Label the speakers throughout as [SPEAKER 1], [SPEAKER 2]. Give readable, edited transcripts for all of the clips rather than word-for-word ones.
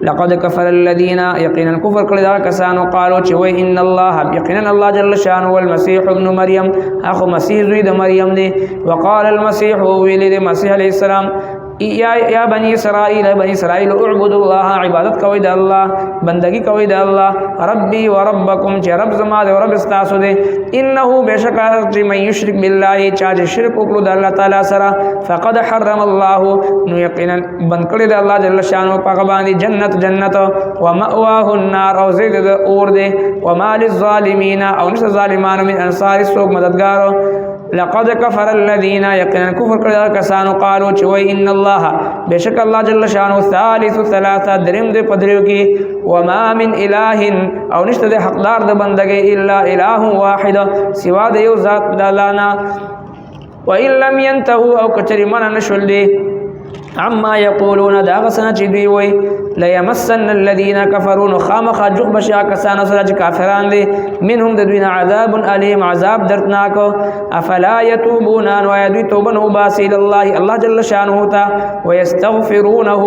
[SPEAKER 1] لقد كفر الذين يقينا كفر کړي دا کسانو قالو چې وای ان الله یقینا الله جل شانه والمسيح ابن مريم اخو مسیح زوی د مریم دی وقال المسيح ویل د مسیح علیہ السلام یا بنی اسرائیل اعبدوا الله عبادت کوي د الله بندگی کوي د الله ربي وربكم چې رب زما د رب استاسو دی انه بشکر چې من یشرک بالله چا شرک وکړو د الله تعالی سره فقد حرم الله نو یقینا بند کړی د الله جل شانه په باندې جنت ومأواه النار او زید د اور دی وما للظالمین او نش ظالمانو من انصار سوق مددگارو لقد كفر الذين يقينا كفر کړه کسانو قالو چې وای ان الله بشک الله جل شانه ثالث ثلاثه دریم دې پدریو کې وما من اله او نشته د حقدار د بندګي الا اله واحد سوا د یو ذات د الله نه وان لم ينتهوا او کچری من نشول دي عما يقولون دا غسنا چې دوی وای لا يمسن الذين كفروا خامخ جوخ بشا کسان سره چې کافران دي منهم د دوی عذاب الیم عذاب دردناک افلا يتوبون ان ويدوا توبه وباسل الله جل شانه تا ويستغفرونه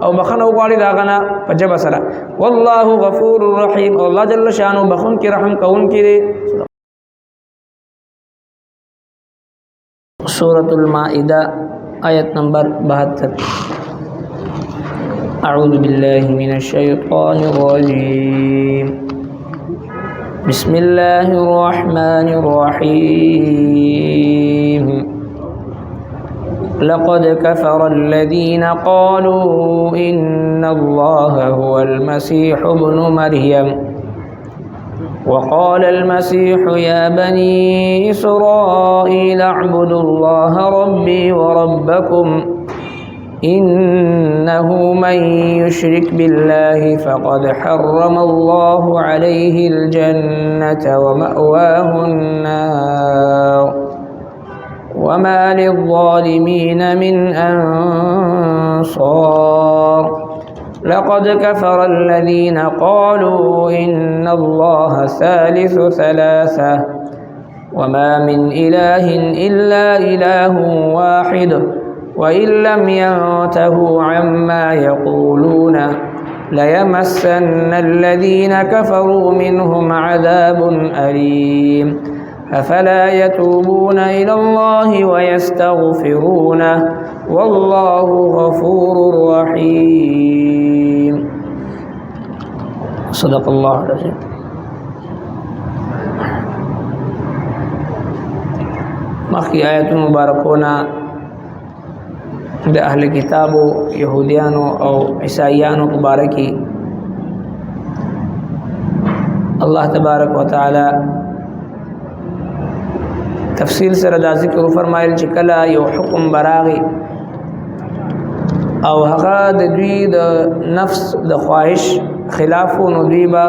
[SPEAKER 1] او بخنو غالي داغنا فجب سره والله غفور رحيم الله جل شانه بخون کی رحم کون کی سورة المائدة آية نمبر 72 أعوذ بالله من الشيطان الرجيم بسم الله الرحمن الرحيم لقد كفر الذين قالوا إن الله هو المسيح ابن مريم وقال المسيح يا بني إسرائيل اعبدوا الله ربي وربكم إنه من يشرك بالله فقد حرم الله عليه الجنة ومأواه النار وما للظالمين من أنصار لقد كفر الذين قالوا إن الله ثالث ثلاثة وما من إله إلا إله واحد وإن لم ينتهوا عما يقولون ليمسن الذين كفروا منهم عذاب أليم أفلا يتوبون إلى الله ويستغفرونه والله غفور رحيم صدق الله العظيم مخی آیت مبارکونا د اهل کتابو یهودیانو او عیسایانو مبارکی الله تبارک وتعالى تفصیل سره دا ذکر فرمایل چې کله یو حکم براغي او هغه د دوی د نفس د خواهش خلاف نو دوی با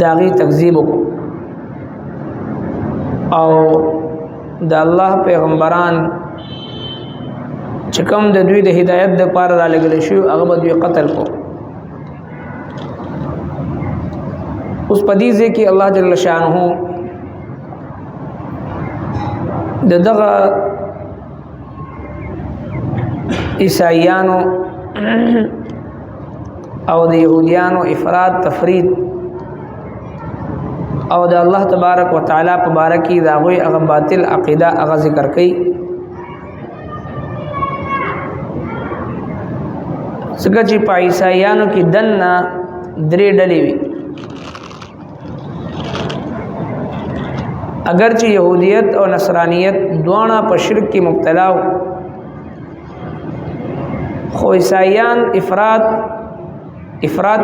[SPEAKER 1] داغي تکذیب او د الله پیغمبران چې کوم د دوی د هدایت د پاره را لګل شو هغه به دوی قتل کو اوس پدې کې الله جل شانه دغه عیسایانو او د يهوديانو افراط تفرید او د الله تبارک وتعالى په باره کې دا غوي هغه باطل عقیده هغه ذکر کړي څنګه چې په عیسایانو کې دنه درې ډلې وي اگر چې يهودیت او نصرانیت دوانه په شرک کې مبتلا خو عیسایان افراط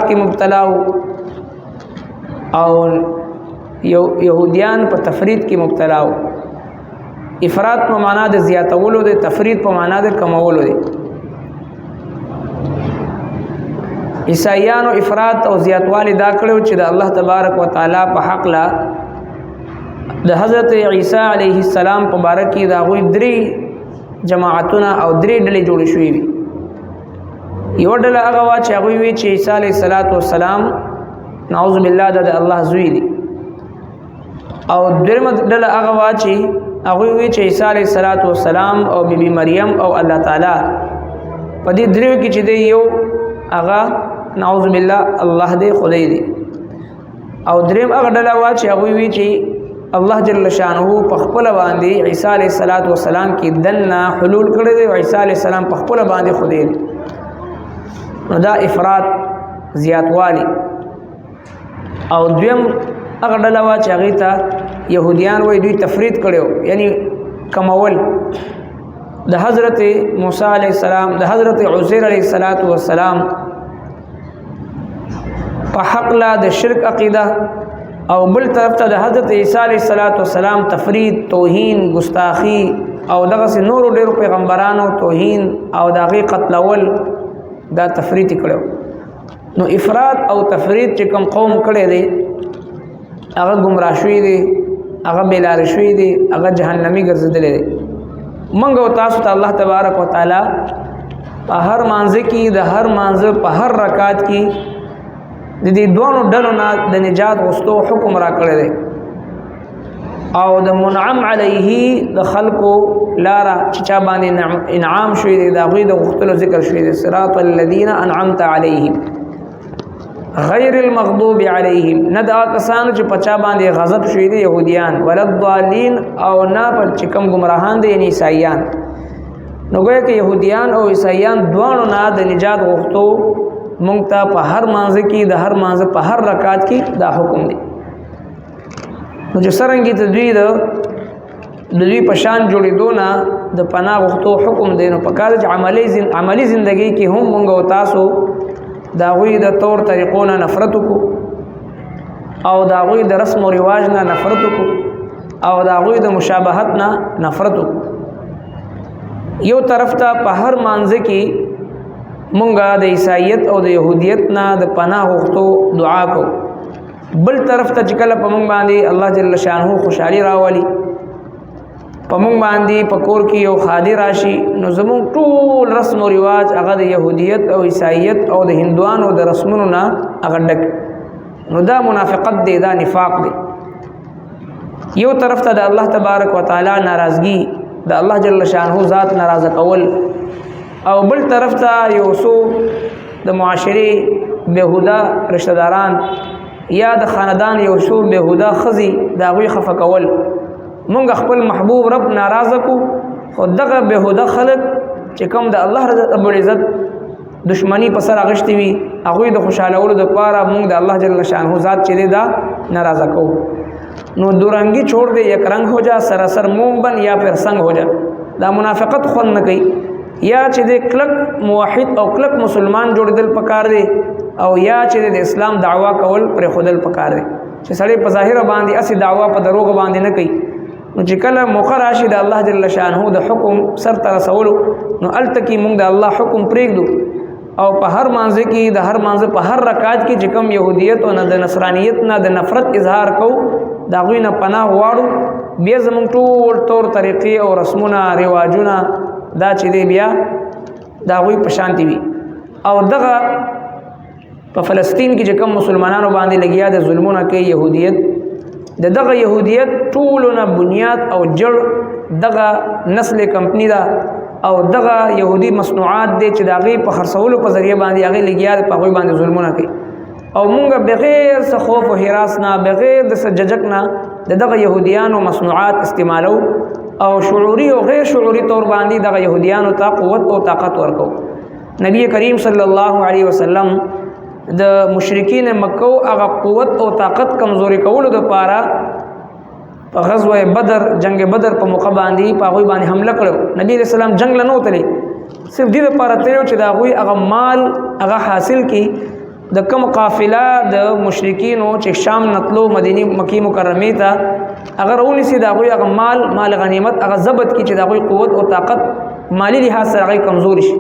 [SPEAKER 1] کې مبتلا او يهوديان په تفرید کې مبتلا افراط په معنا د زیاتولو د تفرید په معنا د کمولو دي عیسایانو افراط او زیاتوالی دا کړو چې د الله تبارک وتعالى په حق لا د حضرت عیسی علیه السلام په باره کې دا غوي درې جماعتونه او درې ډلې جوړې شوې وي یو ډله هغه وا چې هغه وی چې عیسی علیه السلام نعوذ بالله د الله زوی دی او درېمه ډله هغه وا چې هغه وی چې عیسی علیه السلام او بیبي مریم او الله تعالی په دې دریو کې چې دی یو هغه نعوذ بالله الله دې خدای دې. او دریم هغه ډله وه چې هغوی وی چې الله جل شانه په خپله باندې عیسی علیه السلام کې دننه حلول کړی دی او عیسی علیه السلام په خپله باندې خدای دی. نو دا افراط زیاتوالی. او دویم هغه ډله وه چې هغې ته یهودیان وایي دوی تفرید کړی و، یعنی کمول د حضرت موسی علیه السلام د حضرت عزیر علیه السلام په حق لا د شرک عقیده، او بل طرف ته د حضرت عیسی علیه السلام تفرید، توهین، ګستاخی او دغسې نورو ډېرو پیغمبرانو توهین او د هغې قتلول دا تفرید یې کړی. نو افراط او تفرید چې کوم قوم کړی دی هغه ګمراه شوي دي، هغه بېلارې شوي دي، هغه جهنمي ګرځېدلی دی. موږ او تاسو ته الله تبارک وتعالی په هر مانځه کې د هر مانځه په هر رکعت کې د دې دوانو ډلو نه د نجات غوښتو حکم را کړی دی، او د منعم علیه د خلکو لاره چې چا باندې انعام شوی دی د هغوی د غوښتلو ذکر شوی دی. صراط الذین انعمت علیهم غیر المغضوب علیهم، نه د هغه کسانو چې په چا باندې غضب شوی دی یهودیان، ولا الضالین او نه په چې کوم ګمراهان دي یعنی عیسایان. نو ګویا که یهودیان او عیسایان دواړو نه د نجات غوښتو مونږ ته په هر مانځه کې د هر مانځه په هر رکعت کې دا حکم دی. نو چې څرنګې د دوی په شان جوړېدو نه د پناه غوښتو حکم دی، نو په کار چې عملی زندګۍ کې هم مونږ او تاسو د هغوی د طور طریقو نه نفرت وکړو، او د هغوی د رسم و رواج نه نفرت وکړو، او د هغوی د مشابهت نه نفرت وکړو. یو طرف ته په هر مانځه کې مونږه د عیسایت او د یهودیت نه د پناه غوښتو دعا کو، بل طرف ته چې کله په مونږ باندې الله جل شانه خوشحالي راولي، په مونږ باندې په کور کې یو خادي راشي، نو زمونږ ټول رسم و رواج هغه د یهودیت او عیسایت او د هندوانو د رسمونو نه هغه ډک. نو دا منافقت دی، دا نفاق دی. یو طرف ته د الله تبارک وتعالی ناراضگی، د الله جل شانه ذات ناراضه کول، او بل طرف ته یو څو د معاشرې بهوده رشتہ داران یا د خاندان یو څو بهوده ښځې د هغوی خفه کول. مونږ خپل محبوب رب ناراضه کو، خو دغه بهوده خلک چې کوم د الله رب العزت دشمنی په سر اغشتي وي هغوی د خوشحالولو دپاره مونږ د الله جل شانه ذات چې دی دا ناراضه کوو. نو دورنگی چھوڑ دے یک رنگ ہو جا، سراسر موم بن یا پھر سنگ ہو جا. دا منافقت خون نہ کئی، یا چې دې کلک موحد او کلک مسلمان جوړېدل پکار دی، او یا چې د اسلام دعوا کول پر خودل پکار دی. چې سړی په ظاهر باندې اسی دعوا په دروغ باندې نه کوي، نو چې کله موقع راشي د الله جل شانه د حکم سر ته رسولو، نو هلته کې موږ د الله حکم پرېږدو، او په هر مانځه کې د هر مانځه په هر رکعت کې چې کوم یهودیت او نه د نصرانیت نه د نفرت اظهار کوو، د هغوی نه پناه غواړو. بیا زموږ ټول طور طریقې او رسمونه رواجونه دا چې دی بیا د هغوی په شانتي وي. او دغه په فلسطین کې چې کوم مسلمانانو باندې لګیا د ظلمونه کوي یهودیت، د دغه یهودیت ټولو نه بنیاد او جړ دغه نسل کمپنی ده، او دغه یهودي مصنوعات دی چې د هغې په خرڅولو په ذریعه باندې هغې لګیا د په هغوی باندې ظلمونه کوي. او مونږ بغیر څه خوف و حراس نه، بغیر د څه ججک نه د دغه یهودیانو مصنوعات استعمالو، او شعوري او غیر شعوري طور باندې دغه یهودیانو ته قوت او طاقت ورکو. نبی کریم صلی الله علیه وسلم د مشرکین مکه هغه قوت او طاقت کمزوري کولو دپاره په غزوه بدر، جنگ بدر په موقع باندې په هغوی باندې حمله کړو. نبی علیہ السلام جنگ له نه وتلی، صرف دې دپاره تللی چې د هغوی هغه مال هغه حاصل کړي. د کوم قافله د مشرکینو چې شام نتلو مدینه مکی مکرمه ته هغه راونیسي، د هغوی هغه مال غنیمت هغه ضبط کړي چې د هغوی قوت او طاقت مالی لحاظ سره هغوی کمزوري شي.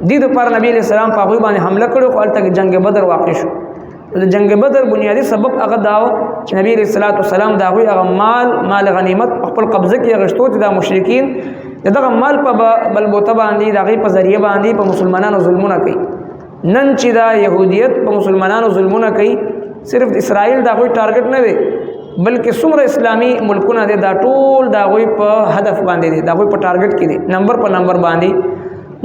[SPEAKER 1] دې دپاره نبی علیہ السلام په هغوی باندې حمله کړو، خو هلته جنگ بدر واقع شو. د جنگ بدر بنیادي سبب هغه دا و چې نبی علیہ السلام د هغوی هغه مال غنیمت په خپل قبضه کې اخیستو، چې دا مشرکین د دغه مال په بلبوته باندې د هغې په ذریعه باندې په مسلمانانو ظلمونه کوي. نن چې دا یهودیت په مسلمانانو ظلمونه کوي، صرف اسرائیل د هغوی ټارګټ نه دی، بلکې څومره اسلامي ملکونه دی دا ټول د هغوی په هدف باندې دی، د هغوی په ټارګټ کې دی، نمبر په نمبر باندې.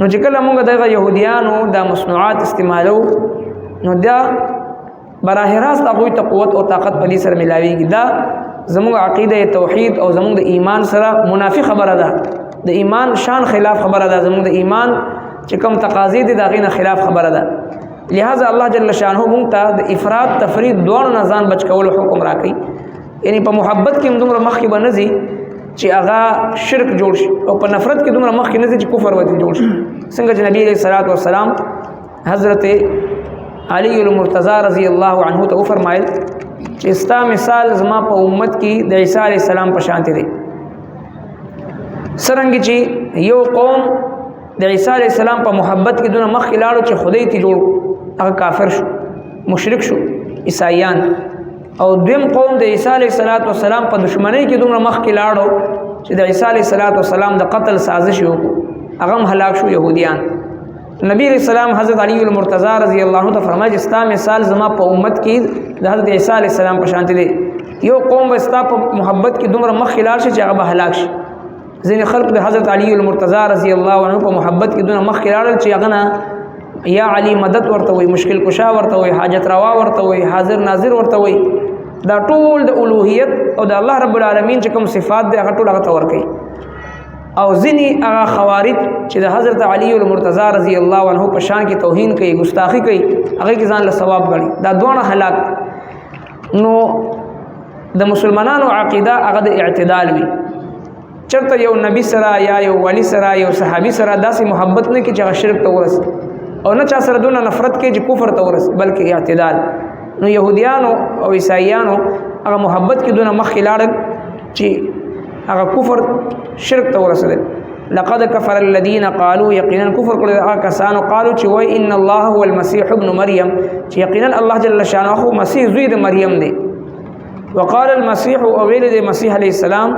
[SPEAKER 1] نو چې کله موږ دغه يهوديانو دا مصنوعات استعمالو نو دا براه راست هغه ته قوت او طاقت په دې سره ملاويږي. دا زموږ عقیده توحید او زموږ د ایمان سره منافي خبره ده، د ایمان شان خلاف خبره ده، زموږ د ایمان چې کوم تقاضې دي دا غینه خلاف خبره ده. لہذا الله جل شانه مونږ ته د افراط تفرید دوه نه ځان بچ کول حکم راکړي. یعنی په محبت کې دومره مخکې بنځي چې هغه شرک جوړ شي او په نفرت کې دومره مخکې نځي چې کفر ودی جوړ شي. څنګه چې نبی علیہ الصلوۃ والسلام حضرت علی المرتضی رضی الله عنه ته فرمایل چې استا مثال زما په امت کې د عیسی علیہ السلام په شان دی. سرنګ چې یو قوم د عیسی علیہ السلام په محبت کې دونه مخکې لاړو چې خدای ته جوړ هغه کافر شو، مشرک شو، عیسایان. او دویم قوم د عیسی علیہ السلام په دشمنی کې دومره مخکې لاړو چې د عیسی علیہ السلام د قتل سازش وکړو، هغه هم هلاک شو يهوديان. نبی علیہ السلام حضرت علی المرتضی رضی الله عنه ته فرمایي چې ستا مثال زما په امت کې د حضرت عیسی علیہ السلام په شان دی. یو قوم وستا په محبت کې دومره مخکې لاړ شي چې هغه هلاک شي. ځینې خلق د حضرت علی المرتضی رضی الله عنه په محبت کې دومره مخکې لاړل چې هغه نه یا علی مدد ورته وي، مشکل کشا ورته وي، حاجت روا ورته وي، حاضر ناظر ورته وي. دا ټول د اولوهیت او د الله رب العالمین چې کوم صفات دي هغه ټول هغه ته ورکوي. او ځینې هغه خوارج چې د حضرت علی المرتضی رضی الله عنه په شان کې توهین کوي، ګستاخی کوي، هغه کې ځان له ثواب غړي. دا دوه هلاک. نو د مسلمانانو عقیده هغه د اعتدال وي. چرته یو نبی سره یا یو ولی سره یو صحابي سره داسې محبت نه کې چې هغه شرک ته ورسي او نه چا سره دونه نفرت کې چې کفر ته ورسي، بلکې اعتدال. نو يهوديانو او عیسایانو هغه محبت کې دونه مخکې لاړل چې هغه کفر شرک ته ورسېدل. لقد كفر الذين قالوا يقينا كفر کړل هغه کسانو قالو چې وای ان الله هو المسيح ابن مريم، چې یقینا الله جل شانه مسیح زوی د مریم دی. وقال المسيح او ویل د مسیح علیه السلام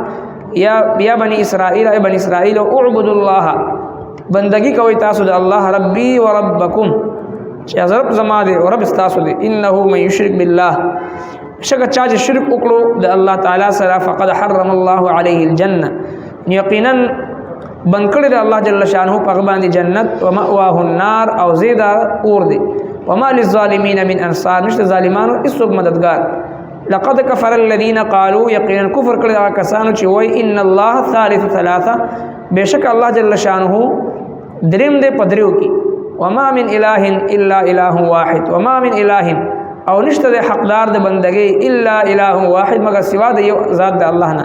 [SPEAKER 1] یا بني اسرائیل ای بني اسرائیل اعبدوا الله، بندگی کوي تاسو د الله ربي و ربکم، چې رب زما دی او رب تاسو دی. انه من یشرک بالله، شک چا چې شرک وکړو د الله تعالی سره فقد حرم الله عليه الجنه، یقینا بنکړه د الله جل شانه په باندې جنت، و مأواه النار او زیدا اور دی. وما للظالمین من انصار، نشته ظالمانو هیڅ مددگار. لقد كفر الذين قالوا يقينا كفر کړه کسانو چې وای ان الله ثالث ثلاثه، بشک الله جل شانه دریم دې پدریو کی. وما من اله الا اله واحد، وما من اله او نشته د حقدار د بندګۍ الا اله واحد مگر سوا د یو ذات د الله نه.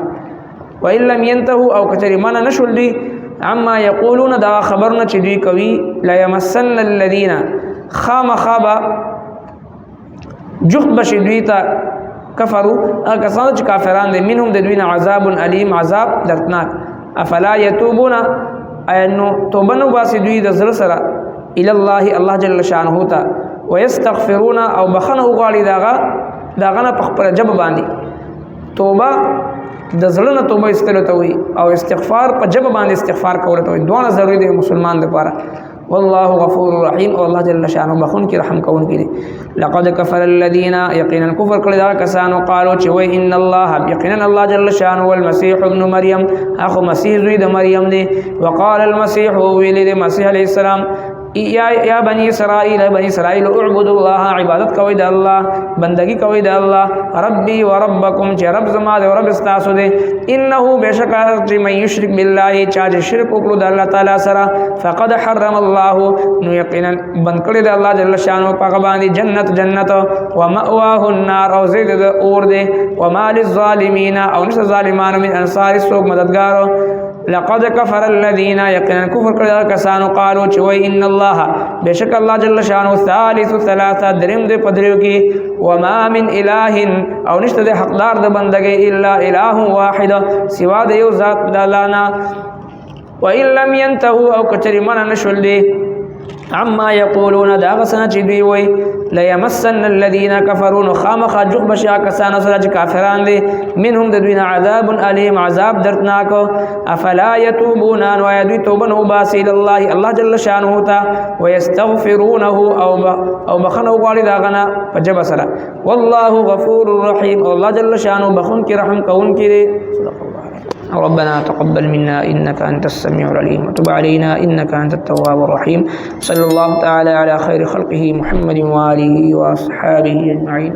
[SPEAKER 1] وان لم ينتهوا او کچری من نشول دی عما یقولون دا خبرنا چې دوی کوي لا يمسن الذين خامخابا جخت بشي دوی ته کفروا کسان چې کافران دي منهم د دوی نه عذاب علیم عذاب دردناک. افلا يتوبون انه توبنو باسي دوی د زړه سره الى الله الله جل شانه ته ويستغفرون او بخنه غالي داغه نه په خپل جب باندې توبه د زړه نه توبه استلو ته وي او استغفار په جب باندې استغفار کول ته وي. دوه ضروري دي مسلمان لپاره. والله غفور رحيم او الله جل شانه بخون کی رحم کون کی. لقد كفر الذين يقينا كفر کړه کسانو قالو چې وای ان الله يقينا الله جل شانه والمسيح ابن مريم اخو مسیح زوی د مریم دی. وقال المسيح ولد مسیح علیہ السلام یا بني اسرائیل بني اسرائیل اعبدوا الله عبادت کوي د الله بندگی کوي د الله ربي وربكم چې رب زما دی او رب تاسو دی. انه بشک چې من يشرك بالله چا شرک وکړو د الله تعالی سره فقد حرم الله نو یقینا بند کړی د الله جل شانه په باندې جنت و مأواه النار او زید د اور دی. وما للظالمین او نش ظالمان من انصار سوق مددگار. لقد كفر الذين يقينا كفر کړه کسانو قالو چې وای ان الله بشک الله جل شانه ثالث ثلاثه دریم دې پدریو کې. وما من اله او نشته د حقدار د بندګۍ الا اله واحد سوا د یو ذات د الله نه. وان لم ينتهوا او کچری من نشول دي عما يقولون دا غسنا چې دوی وای لا يمسن الذين كفروا خامخ جوخ بشا کسان سره چې کافران دي منهم د دوی عذاب الیم عذاب دردناک. افلا يتوبون ان ويدوا توبه وباسي الله الله جل شانه تا ويستغفرونه او بخنو غالي دا غنا فجب سره. والله غفور رحيم الله جل شانه بخون کی رحم کون کی. صدق الله. ربنا تقبل منا إنك أنت السميع العليم وتب علينا إنك أنت التواب الرحيم. صلى الله تعالى على خير خلقه محمد وآله وأصحابه أجمعين.